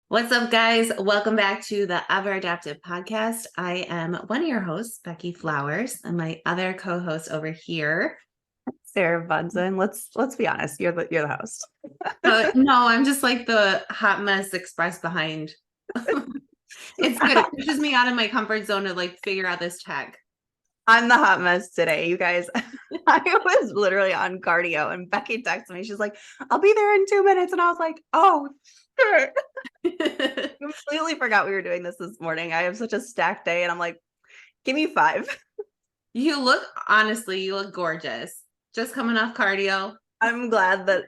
What's up, guys? Welcome back to the Ever Adaptive Podcast. I am one of your hosts, Beckie Flowers, and my other co-host over here. Sarah Bunsen. Let's be honest. You're the host. No, I'm just like the hot mess express behind. It's good. It pushes me out of my comfort zone to like figure out this tech. I'm the hot mess today, you guys. I was literally on cardio and Becky texted me. She's like, I'll be there in 2 minutes. And I was like, oh, sure. Completely forgot we were doing this morning. I have such a stacked day and I'm like, give me 5. You look gorgeous. Just coming off cardio. I'm glad that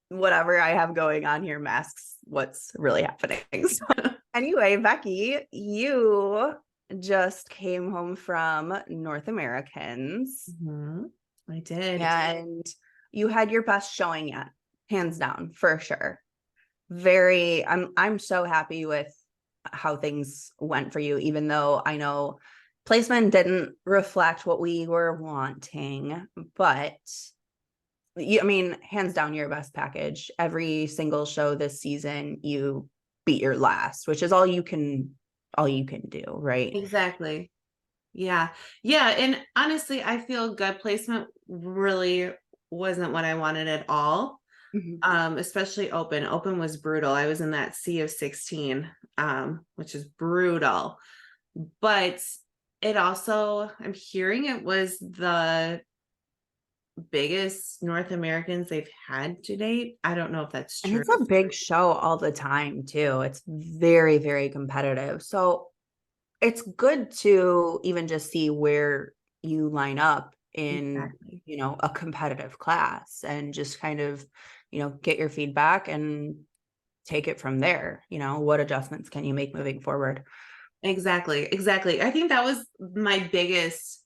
whatever I have going on here masks what's really happening. So, anyway, Becky, you just came home from North Americans. Mm-hmm. I did. And you had your best showing yet, hands down, for sure. I'm so happy with how things went for you, even though I know placement didn't reflect what we were wanting, but hands down, your best package. Every single show this season, you beat your last, which is all you can do, right? Exactly. Yeah. Yeah. And honestly, I feel good placement really wasn't what I wanted at all. Especially open. Open was brutal. I was in that sea of 16, which is brutal. But it also, I'm hearing it was the biggest North Americans they've had to date. I don't know if that's And true. it's a big show all the time too. It's very, very competitive. So it's good to even just see where you line up in, Exactly. a competitive class and just kind of, get your feedback and take it from there. What adjustments can you make moving forward? Exactly. I think that was my biggest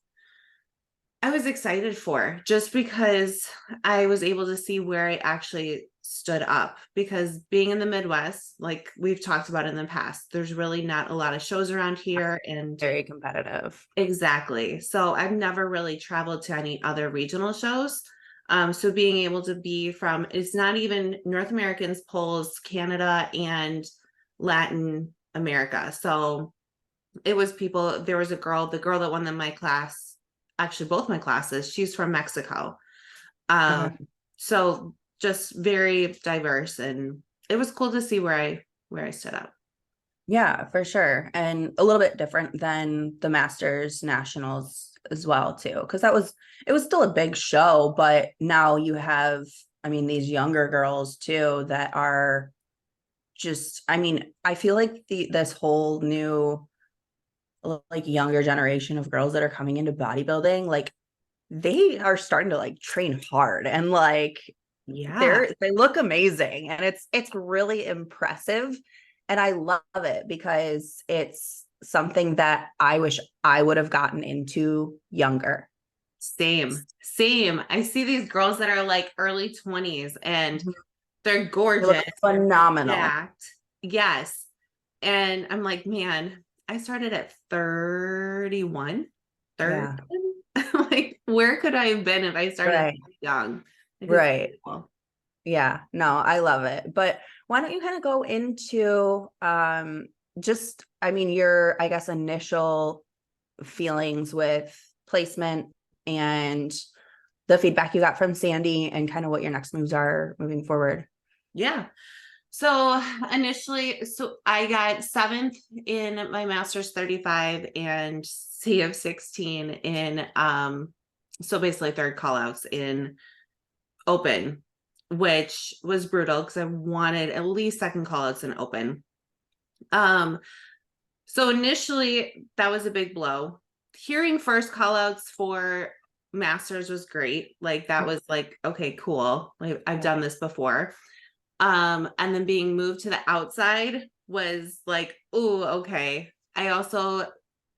I was excited for, just because I was able to see where I actually stood up, because being in the Midwest, like we've talked about in the past, there's really not a lot of shows around here, and Very competitive. exactly. So I've never really traveled to any other regional shows. So being able to be from, it's not even North Americans, polls, Canada, and Latin America. So it was people, there was the girl that won my class, actually both my classes, she's from Mexico. So just very diverse, and it was cool to see where I stood up. Yeah, for sure. And a little bit different than the Masters Nationals as well, too. Because it was still a big show, but now you have, these younger girls too that are just, I feel like this whole new, like, younger generation of girls that are coming into bodybuilding, like they are starting to like train hard and like Yeah, they look amazing, and it's really impressive. And I love it because it's something that I wish I would have gotten into younger. same. I see these girls that are like early 20s, and they're They look gorgeous, phenomenal. jacked. Yes. And I'm like, man, I started at 31, 30. Yeah. Like, where could I have been if I started Right. young? Like, it's Right. cool. Yeah. No, I love it. But why don't you kind of go into just, your, I guess, initial feelings with placement and the feedback you got from Sandy and kind of what your next moves are moving forward. Yeah. So initially, I got 7th in my master's 35 and C of 16 in so basically third call outs in open, which was brutal because I wanted at least second call outs in open. So initially that was a big blow. Hearing first call outs for masters was great. Like that was like, okay, cool. Like I've done this before. And then being moved to the outside was like, oh, okay. I also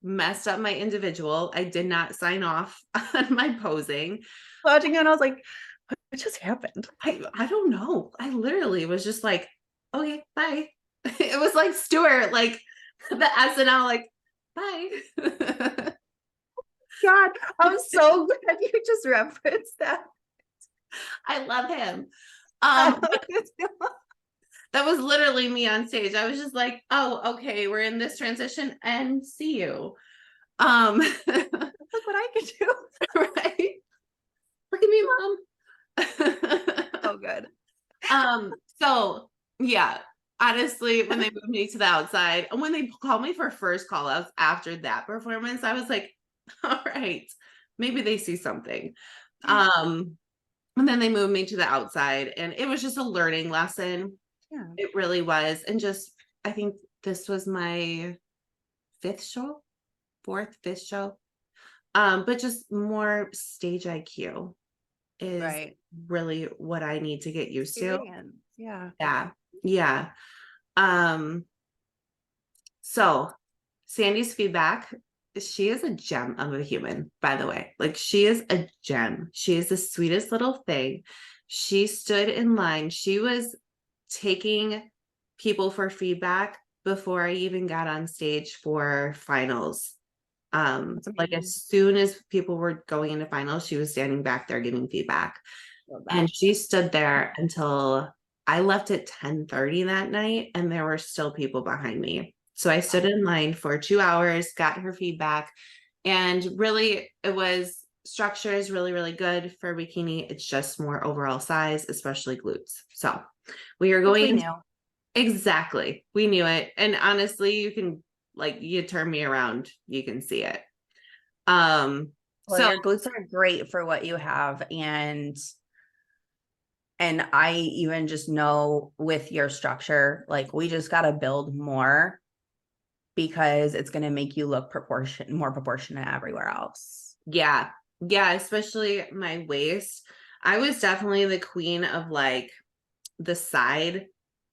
messed up my individual. I did not sign off on my posing. Watching it, and I was like, what just happened? I don't know. I literally was just like, okay, bye. It was like Stuart, like the SNL, like, bye. God, I'm so glad you just referenced that. I love him. I Um, love it too. That was literally me on stage. I was just like, oh, okay, we're in this transition and see you. Look what I could do. right? Look at me, mom. Oh, good. So yeah, honestly, when they moved me to the outside, and when they called me for first call outs after that performance, I was like, all right, maybe they see something. Um, and then they moved me to the outside, and it was just a learning lesson. Yeah. It really was. And just, I think this was my fifth show, fourth, fifth show. But just more stage IQ is Right. really what I need to get used to. Experience. Yeah. Yeah. Yeah. Um, so Sandy's feedback, she is a gem of a human, by the way. Like, she is a gem. She is the sweetest little thing. She stood in line. She was taking people for feedback before I even got on stage for finals. That's Like, amazing. as soon as people were going into finals, she was standing back there giving feedback. Love And that. she stood there until I left at 10:30 that night, and there were still people behind me. So I stood in line for 2 hours, got her feedback, and really it was structure is really, really good for bikini. It's just more overall size, especially glutes. So we are Which we going knew. exactly. We knew it. And honestly, you can like you turn me around, you can see it. Well, So your glutes are great for what you have. And I even just know with your structure, like we just got to build more because it's going to make you look more proportionate everywhere else. yeah. Yeah, especially my waist. I was definitely the queen of like the side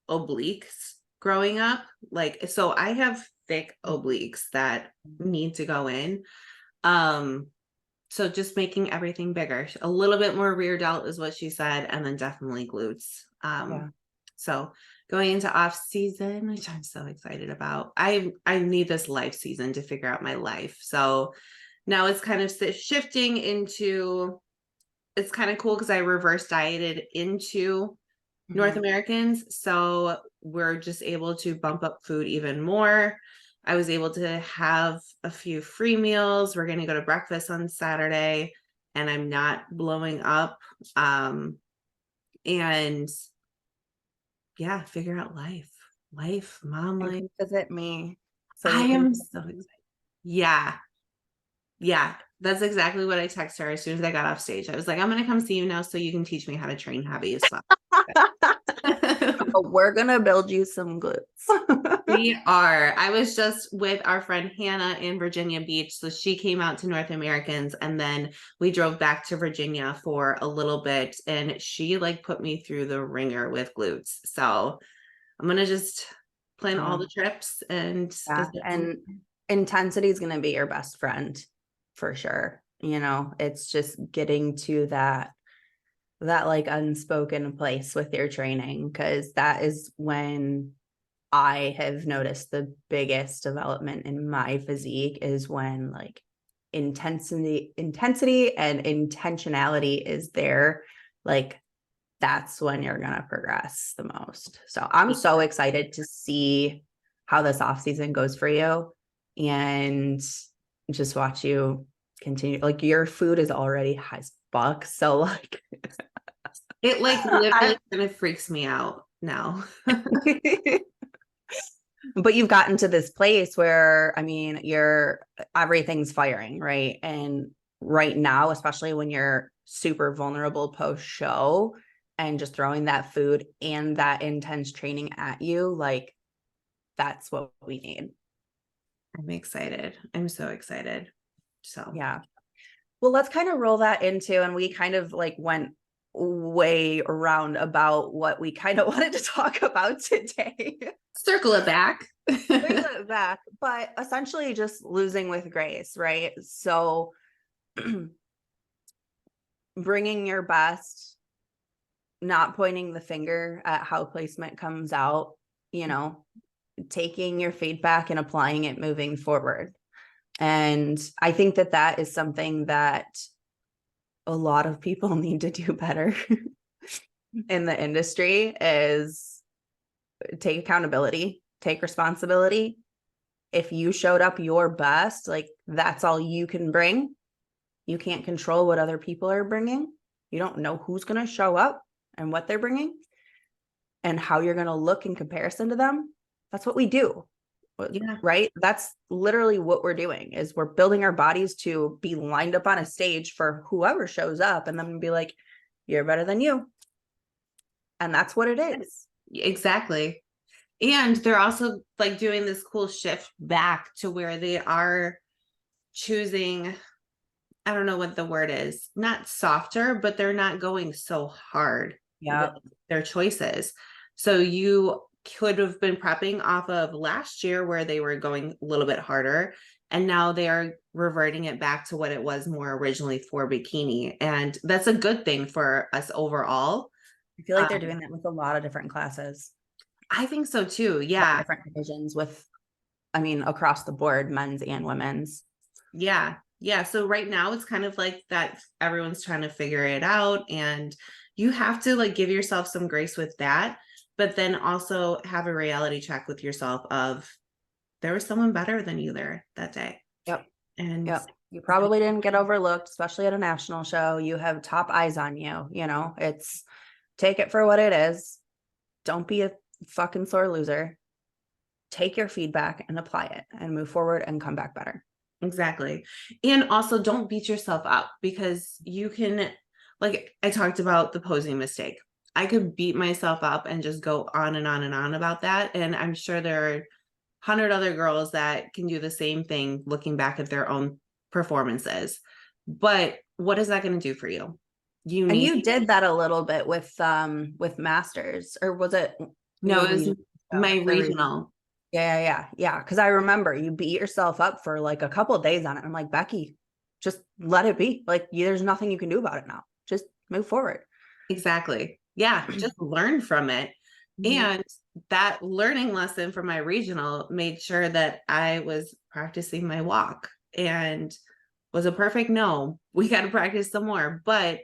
obliques growing up. Like, so I have thick obliques that need to go in. Um, so just making everything bigger. A little bit more rear delt is what she said, and then definitely glutes. Yeah. So going into off season, which I'm so excited about. I need this life season to figure out my life. So now it's kind of shifting into it's kind of cool because I reverse dieted into North Mhm. Americans. So we're just able to bump up food even more. I was able to have a few free meals. We're going to go to breakfast on Saturday, and I'm not blowing up. And yeah, figure out life, mom And life. come visit me so I we can. am so excited. Yeah. Yeah. That's exactly what I texted her as soon as I got off stage. I was like, I'm going to come see you now so you can teach me how to train heavy as well. We're gonna build you some glutes. We are. I was just with our friend Hannah in Virginia Beach. So she came out to North Americans, and then we drove back to Virginia for a little bit, and she like put me through the ringer with glutes. So I'm gonna just plan all Yeah. the trips and Yeah. visit. And intensity is gonna be your best friend for sure. You know, it's just getting to that like unspoken place with your training, because that is when I have noticed the biggest development in my physique is when like intensity and intentionality is there. Like that's when you're gonna progress the most. So I'm so excited to see how this off season goes for you and just watch you continue. Like your food is already high as fuck. So like It like literally I kind of freaks me out now. but you've gotten to this place where I mean you're everything's firing, right? And right now, especially when you're super vulnerable post show and just throwing that food and that intense training at you, like that's what we need. I'm excited. I'm so excited. So Yeah. Well, let's kind of roll that into, and we kind of like went way around about what we kind of wanted to talk about today. circle it back. Bring it back, but essentially just losing with grace, right? So bringing your best, not pointing the finger at how placement comes out, you know, taking your feedback and applying it moving forward. And I think that that is something that a lot of people need to do better in the industry is take accountability, take responsibility. If you showed up your best, like that's all you can bring. You can't control what other people are bringing. You don't know who's going to show up and what they're bringing and how you're going to look in comparison to them. That's what we do. Yeah, Right? That's literally what we're doing is we're building our bodies to be lined up on a stage for whoever shows up and then be like, you're better than you. And that's what it is. exactly. And they're also like doing this cool shift back to where they are choosing, I don't know what the word is, not softer, but they're not going so hard with Yeah. their choices. So you could have been prepping off of last year where they were going a little bit harder. And now they are reverting it back to what it was more originally for bikini. And that's a good thing for us overall. I feel like they're Um, doing that with a lot of different classes, I think so too. a lot of Yeah. different divisions with, I mean, across the board, men's and women's. Yeah. Yeah. So right now it's kind of like that everyone's trying to figure it out, and you have to like give yourself some grace with that, but then also have a reality check with yourself of there was someone better than you there that day. Yep. And Yep. You probably didn't get overlooked, especially at a national show. You have top eyes on you. You know, it's take it for what it is. Don't be a fucking sore loser. Take your feedback and apply it and move forward and come back better. exactly. And also don't beat yourself up, because you can, like I talked about the posing mistake. I could beat myself up and just go on and on and on about that. And I'm sure there are 100 other girls that can do the same thing looking back at their own performances. But what is that going to do for you? You And need, you did that a little bit with Masters, or was it no, your it was regional show? my regional. Yeah. Because I remember you beat yourself up for like a couple of days on it. I'm like, Beckie, just let it be. Like, there's nothing you can do about it now. Just move forward. Exactly. Yeah, just learn from it. Mhm. And that learning lesson from my regional made sure that I was practicing my walk, and was a perfect no. We got to practice some more. But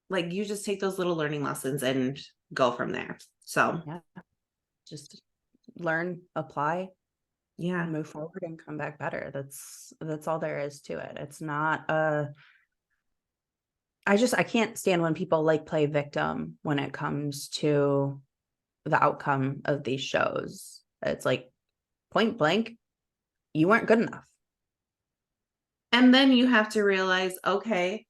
like you just take those little learning lessons and go from there. So Yeah. Just learn, apply, yeah. move forward, and come back better. That's all there is to it. It's not I can't stand when people like play victim when it comes to the outcome of these shows. It's like point blank, you weren't good enough. And then you have to realize, okay,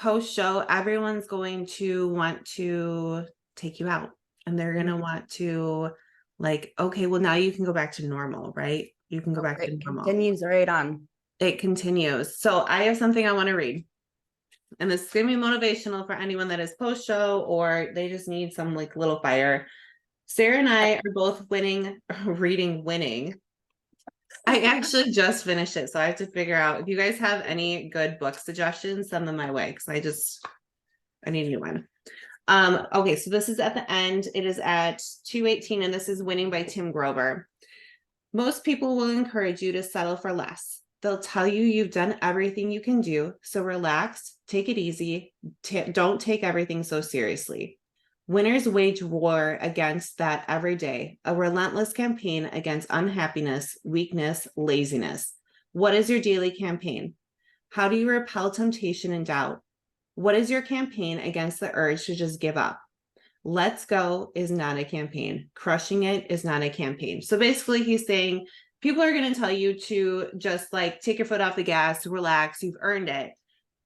post show, everyone's going to want to take you out, and they're going to Mhm. want to, like, okay, well, now you can go back to normal, right? You can go Oh, back to it normal. continues right on. It continues. So I have something I want to read, and this is going to be motivational for anyone that is post show or they just need some like little fire. Sarah and I are both reading Winning. I actually just finished it, so I have to figure out if you guys have any good book suggestions, send them my way, because I need a new one. Okay, so this is at the end. It is at 218, and this is Winning by Tim Grover. Most people will encourage you to settle for less. They'll tell you you've done everything you can do, so relax, take it easy, don't take everything so seriously. Winners wage war against that every day, a relentless campaign against unhappiness, weakness, laziness. What is your daily campaign? How do you repel temptation and doubt? What is your campaign against the urge to just give up? Let's go is not a campaign. Crushing it is not a campaign. So basically, he's saying people are going to tell you to just like take your foot off the gas, relax, you've earned it.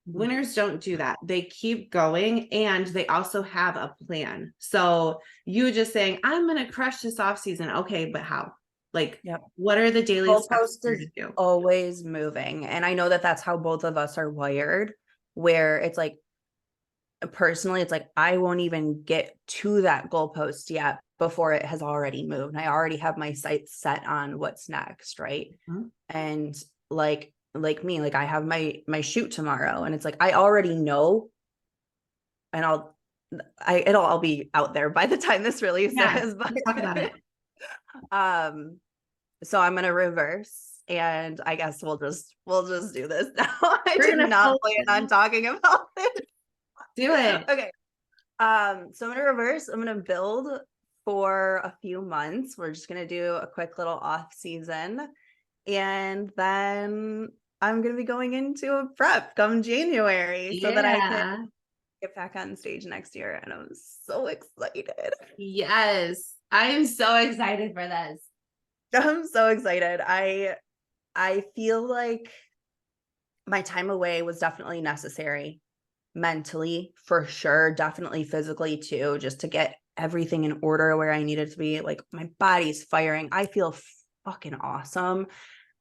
Mhm. Winners don't do that. They keep going, and they also have a plan. So you just saying, I'm going to crush this off season. Okay, but how? Like, Yep. what are the daily steps Goalpost you're is to do? always moving. And I know that that's how both of us are wired, where it's like, personally, it's like, I won't even get to that goalpost yet before it has already moved. And I already have my sights set on what's next. Right. Mhm. And like me, like I have my shoot tomorrow and it's like, I already know and it'll all be out there by the time this Yeah, releases, let's talk about but it. um so I'm gonna reverse and I guess we'll just do this now. I We're did going to not plan on talking about it. do it. Okay. So I'm gonna reverse. I'm gonna build for a few months. We're just gonna do a quick little off season, and then I'm gonna be going into a prep come January so that I can Yeah. get back on stage next year, and I'm so excited. Yes. I am so excited for this. I'm so excited. I feel like my time away was definitely necessary mentally, for sure, definitely physically too, just to get everything in order where I needed to be. Like my body's firing. I feel fucking awesome.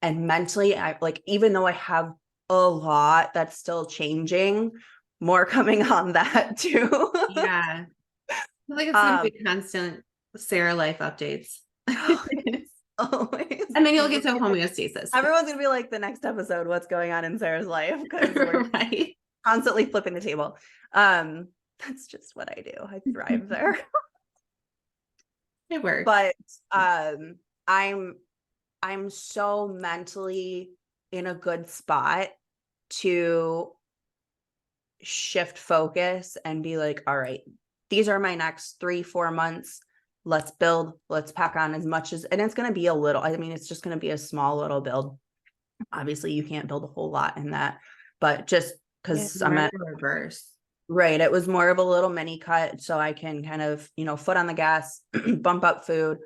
And mentally, I like, even though I have a lot that's still changing, more coming on that too. Yeah. I feel like it's going to um be constant Sarah life updates. it's always And then you'll get to homeostasis. everyone's gonna be like, the next episode, what's going on in Sarah's life, because we're Right. constantly flipping the table. That's just what I do. I thrive there. It works. But um I'm I'm so mentally in a good spot to shift focus and be like, all right, these are my next 3, 4 months. Let's build, let's pack on as much as, and it's going to be a little, I mean, it's just going to be a small little build. Obviously, you can't build a whole lot in that, but just Yeah, because I'm more in at, the reverse. right, it was more of a little mini cut. So I can kind of, foot on the gas, bump up food,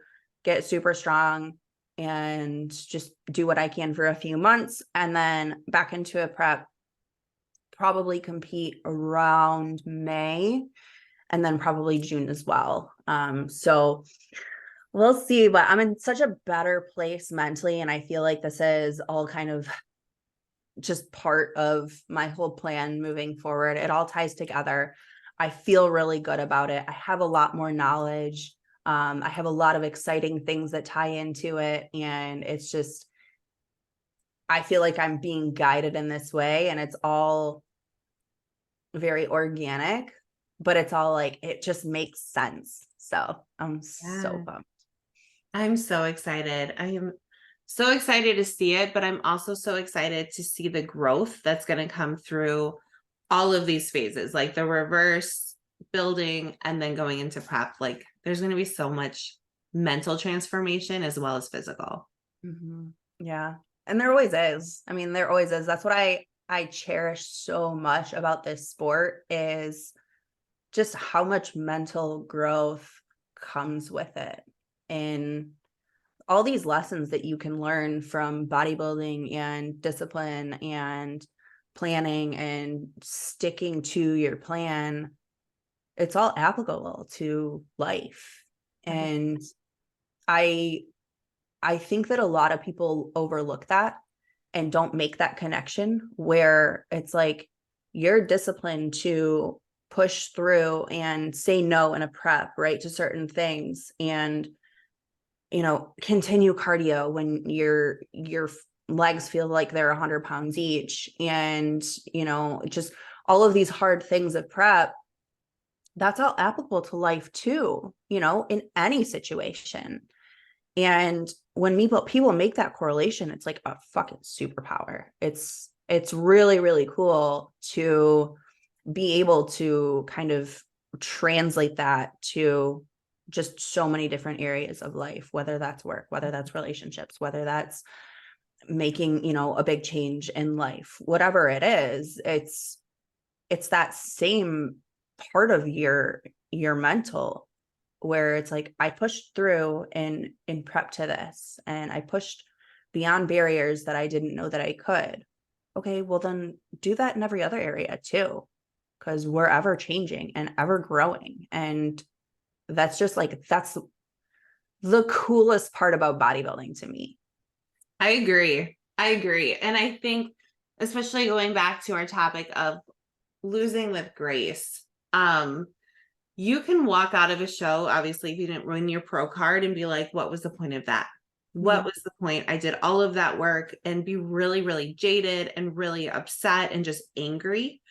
get super strong, and just do what I can for a few months. And then back into a prep, probably compete around May, and then probably June as well. So we'll see, but I'm in such a better place mentally. And I feel like this is all kind of just part of my whole plan moving forward. It all ties together. I feel really good about it. I have a lot more knowledge. I have a lot of exciting things that tie into it. And it's just, I feel like I'm being guided in this way, and it's all very organic, but it's all like, it just makes sense. So I'm so Yeah. pumped. I'm so excited. I am so excited to see it, but I'm also so excited to see the growth that's going to come through all of these phases, like the reverse building and then going into prep. Like there's going to be so much mental transformation as well as physical. Mhm. Yeah. And there always is. I mean, there always is. That's what I cherish so much about this sport, is just how much mental growth comes with it. And all these lessons that you can learn from bodybuilding and discipline and planning and sticking to your plan, it's all applicable to life. And I I think that a lot of people overlook that and don't make that connection, where it's like you're disciplined to push through and say no in a prep, right, to certain things, and continue cardio when your legs feel like they're 100 pounds each, and just all of these hard things of prep. That's all applicable to life too, in any situation. And when people make that correlation, it's like a fucking superpower. It's really, really cool to be able to kind of translate that to just so many different areas of life, whether that's work, whether that's relationships, whether that's making, a big change in life, whatever it is. It's that same part of your mental, where it's like, I pushed through in prep to this, and I pushed beyond barriers that I didn't know that I could. Okay, well then do that in every other area too, because we're ever changing and ever growing. And that's the coolest part about bodybuilding to me. I agree. I agree. And I think, especially going back to our topic of losing with grace, you can walk out of a show, obviously, if you didn't win your pro card, and be like, what was the point of that? What Mhm. was the point? I did all of that work, and be really, really jaded and really upset and just angry.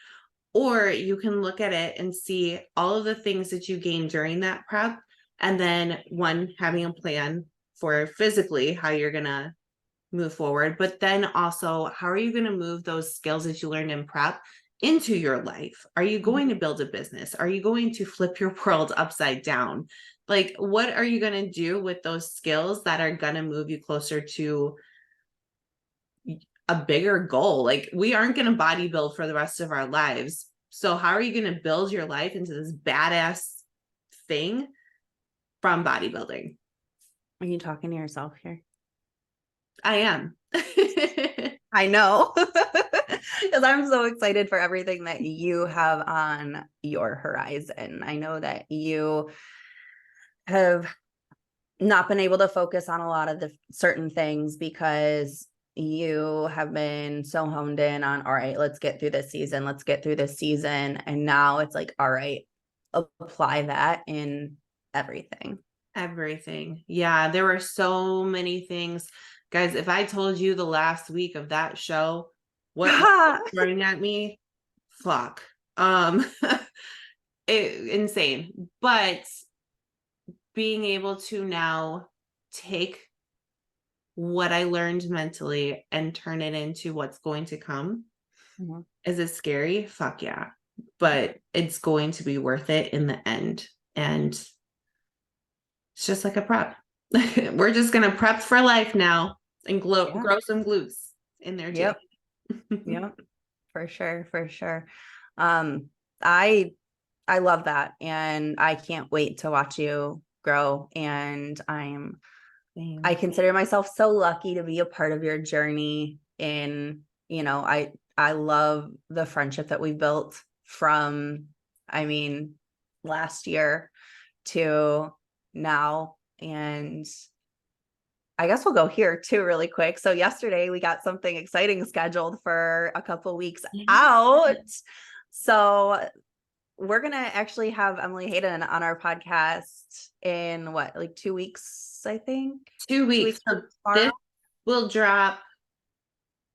Or you can look at it and see all of the things that you gained during that prep. And then one, having a plan for physically how you're going to move forward, but then also how are you going to move those skills that you learned in prep into your life? Are you going to build a business? Are you going to flip your world upside down? Like, what are you going to do with those skills that are going to move you closer to a bigger goal? Like, we aren't going to bodybuild for the rest of our lives. So, how are you going to build your life into this badass thing from bodybuilding? Are you talking to yourself here? I am. I know. Because I'm so excited for everything that you have on your horizon. I know that you have not been able to focus on a lot of the certain things because you have been so honed in on, all right, let's get through this season. Let's get through this season. And now it's like, all right, apply that in everything. Everything. Yeah, there were so many things. Guys, if I told you the last week of that show, what was throwing at me, fuck. Insane. But being able to now take what I learned mentally and turn it into what's going to come. Mm-hmm. Is it scary? Fuck yeah. But it's going to be worth it in the end. And it's just like a prep. We're just going to prep for life now and grow some glutes in there too. Yep. Yep. For sure. For sure. I love that. And I can't wait to watch you grow. And I consider myself so lucky to be a part of your journey. And, you know, I love the friendship that we built from, I mean, last year to now. And I guess we'll go here too really quick. So yesterday we got something exciting scheduled for a couple weeks out. So we're going to actually have Emily Hayden on our podcast in what, like 2 weeks, I think? 2 weeks. So this will drop.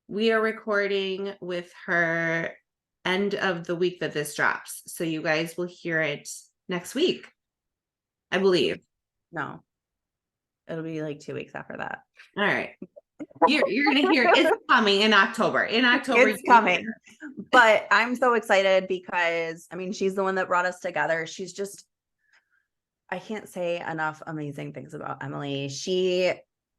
We are recording with her end of the week that this drops. So you guys will hear it next week, I believe. No, it'll be like 2 weeks after that. All right. You're going to hear it's coming in October. In October, it's coming. But I'm so excited because, I mean, she's the one that brought us together. She's just, I can't say enough amazing things about Emily.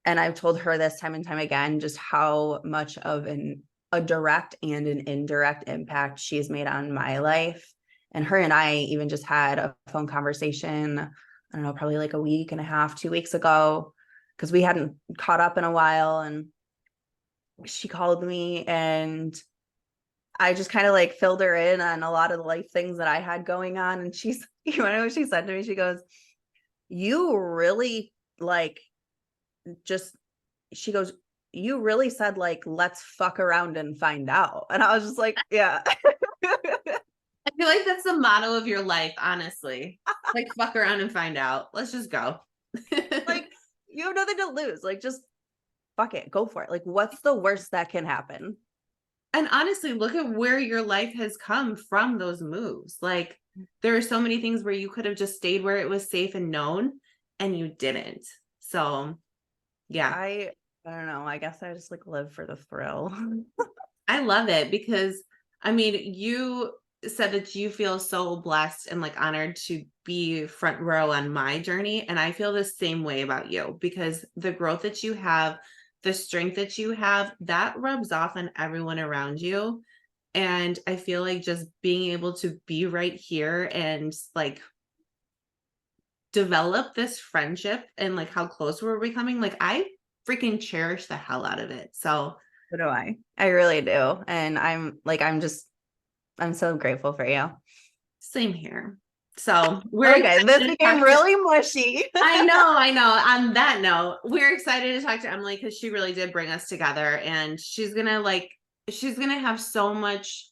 And I've told her this time and time again, just how much of a direct and an indirect impact she's made on my life. And her and I even just had a phone conversation, I don't know, probably like a week and a half, 2 weeks ago, because we hadn't caught up in a while. And she called me and I just kind of like filled her in on a lot of the life things that I had going on. And she's, you know what she said to me? She goes, you really like, she goes, you really said like, let's fuck around and find out. And I was just like, yeah. I feel like that's the motto of your life, honestly. Like, fuck around and find out. Let's just go. Like, you have nothing to lose. Like, just fuck it. Go for it. Like, what's the worst that can happen? And honestly, look at where your life has come from those moves. Like, there are so many things where you could have just stayed where it was safe and known, and you didn't. So, yeah. I don't know. I guess I just like live for the thrill. I love it because, I mean, you said that you feel so blessed and like honored to be front row on my journey. And I feel the same way about you because the growth that you have, the strength that you have, that rubs off on everyone around you. And I feel like just being able to be right here and like develop this friendship and like how close we're becoming, like I freaking cherish the hell out of it. So do I. I really do. And I'm so grateful for you. Same here. So we're okay. This became really mushy. I know. On that note, we're excited to talk to Emily because she really did bring us together, and she's gonna have so much.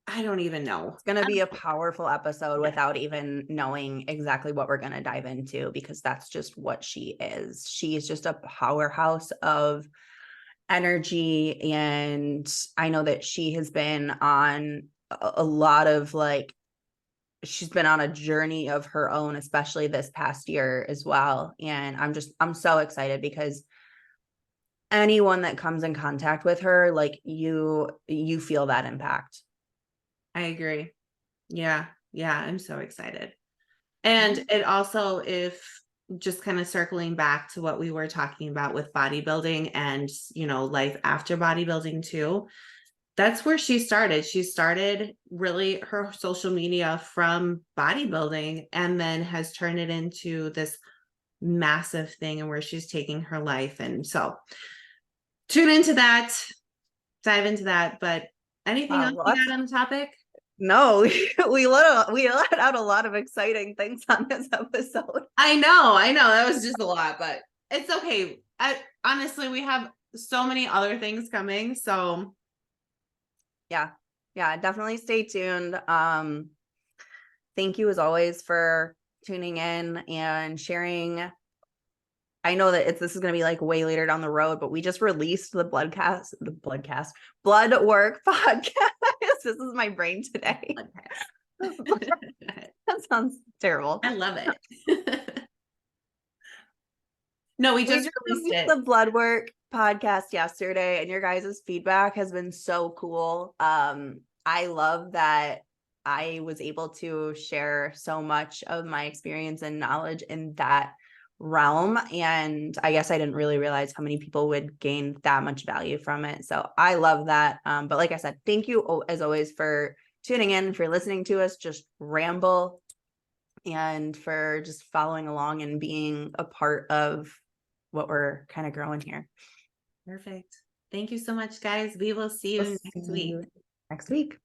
I don't even know. It's going to be a powerful episode without even knowing exactly what we're going to dive into, because that's just what she is. She is just a powerhouse of energy. And I know that she has been on a lot of like, she's been on a journey of her own, especially this past year as well. And I'm so excited because anyone that comes in contact with her, like you feel that impact. I agree. Yeah. I'm so excited. And it also, if just kind of circling back to what we were talking about with bodybuilding and, life after bodybuilding too, that's where she started. She started really her social media from bodybuilding and then has turned it into this massive thing and where she's taking her life. And so tune into that, dive into that. But anything Wow, else well, you got on the topic? no, we let out a lot of exciting things on this episode. I know that was just a lot, but it's okay. Honestly, we have so many other things coming. So Yeah. Yeah, definitely stay tuned. Thank you as always for tuning in and sharing. I know that this is going to be like way later down the road, but we just released the blood work podcast. This is my brain today. That sounds terrible. I love it. No, we We just just released released it. the blood work podcast yesterday, and your guys' feedback has been so cool. I love that I was able to share so much of my experience and knowledge in that realm. And I guess I didn't really realize how many people would gain that much value from it. So I love that. But like I said, thank you as always for tuning in, for listening to us just ramble, and for just following along and being a part of what we're kind of growing here. Perfect. Thank you so much, guys. We will see you We'll next see week. you next week.